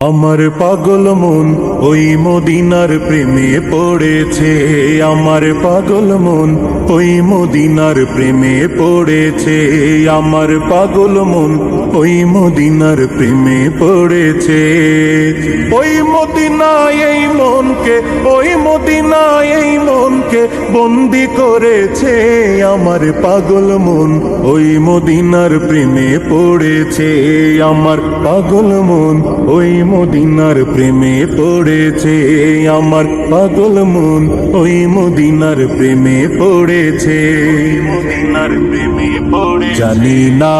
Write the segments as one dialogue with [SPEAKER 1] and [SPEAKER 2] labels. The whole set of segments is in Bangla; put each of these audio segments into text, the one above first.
[SPEAKER 1] আমার পাগল মন ওই মদিনার প্রেমে পড়েছে। আমার পাগল মন ওই মদিনার প্রেমে পড়েছে। আমার পাগল মন ওই মদিনার প্রেমে পড়েছে। ওই মদিনায় এই মনকে, ওই মদিনায় এই মনকে বন্দি করেছে। আমার পাগল মন ওই মদিনার প্রেমে পড়েছে। আমার পাগল মন ওই মদিনার প্রেমে পড়েছে। আমার পাগল মন ওই মদিনার প্রেমে পড়েছে। মদিনার প্রেমে পড়ে জানি না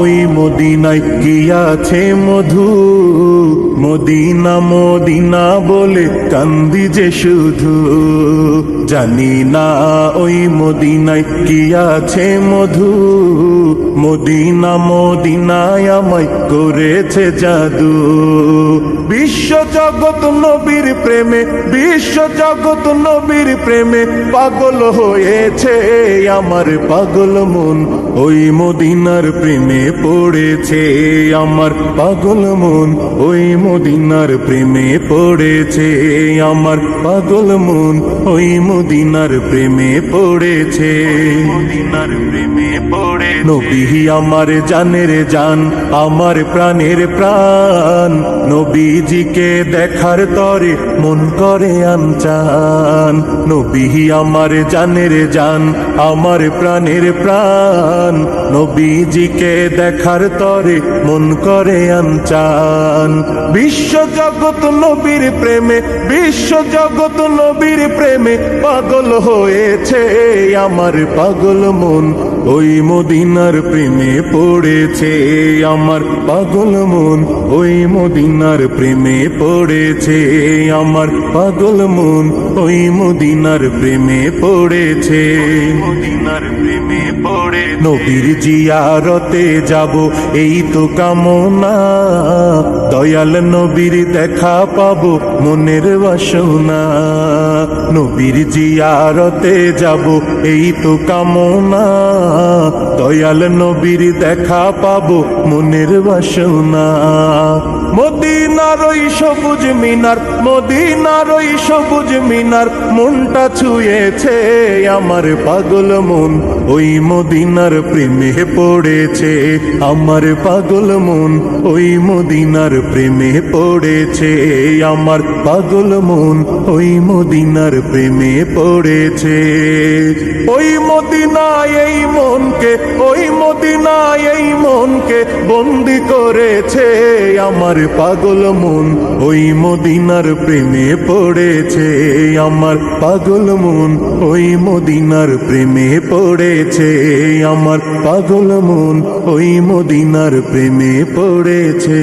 [SPEAKER 1] ওই মদিনায় কি আছে মধু। মদিনা মদিনা বলে কান্দি যে শুধু। জানি না ওই মদিনায় কি আছে মধু। মদিনা মদিনায় আমায় করেছে জাদু। বিশ্ব জগৎ নবীর প্রেমে, বিশ্ব জগৎ নবীর প্রেমে পাগল হয়েছে। আমার পাগল মন ওই মদিনার প্রেমে পড়েছে। আমার পাগল মন ওই মদিনার প্রেমে পড়েছে। আমার পাগল মন ওই মদিনার প্রেমে পড়েছে। মদিনার প্রেমে পড়ে নবী আমার জানের জান, আমার প্রাণের প্রাণ। নবীজিকে দেখার তরে মন করে আনচান। নবী আমার জানের জান, আমার প্রাণের প্রাণ। নবীজিকে দেখার তরে মন করে আনচান। বিশ্ব জগৎ নবীর প্রেমে, বিশ্ব জগৎ নবীর প্রেমে পাগল হয়েছে। আমার পাগল মন ওই মদিনার প্রেমে পড়েছে। আমার পাগল মন ওই মদিনার প্রেমে পড়েছে। আমার পাগল মন ওই মদিনার প্রেমে পড়েছে। মদিনার প্রেমে পড়ে নবীর জিয়ারতে যাব এই তো কামনা। দয়াল নবীর দেখা পাবো মনের বাসনা। নবীর জিয়ারতে যাব এই তো কামনা। দয়াল নবীর দেখা পাবো মনের বাসনা। মদিনার ওই সবুজ মিনার, মদিনার ওই সবুজ মিনার মনটা ছুঁয়েছে। আমার পাগল মন ওই মদিনার প্রেমে পড়েছে। আমার পাগল মন ওই মদিনার প্রেমে পড়েছে। আমার পাগল মন ওই মদিনার প্রেমে পড়েছে। ওই মদিনায় এই মনকে, ওই মদিনায় এই মনকে বন্দি করেছে। আমার পাগল মন ওই মদিনার প্রেমে পড়েছে। আমার পাগল মন ওই মদিনার প্রেমে পড়েছে। আমার পাগল মন ওই মদিনার প্রেমে পড়েছে।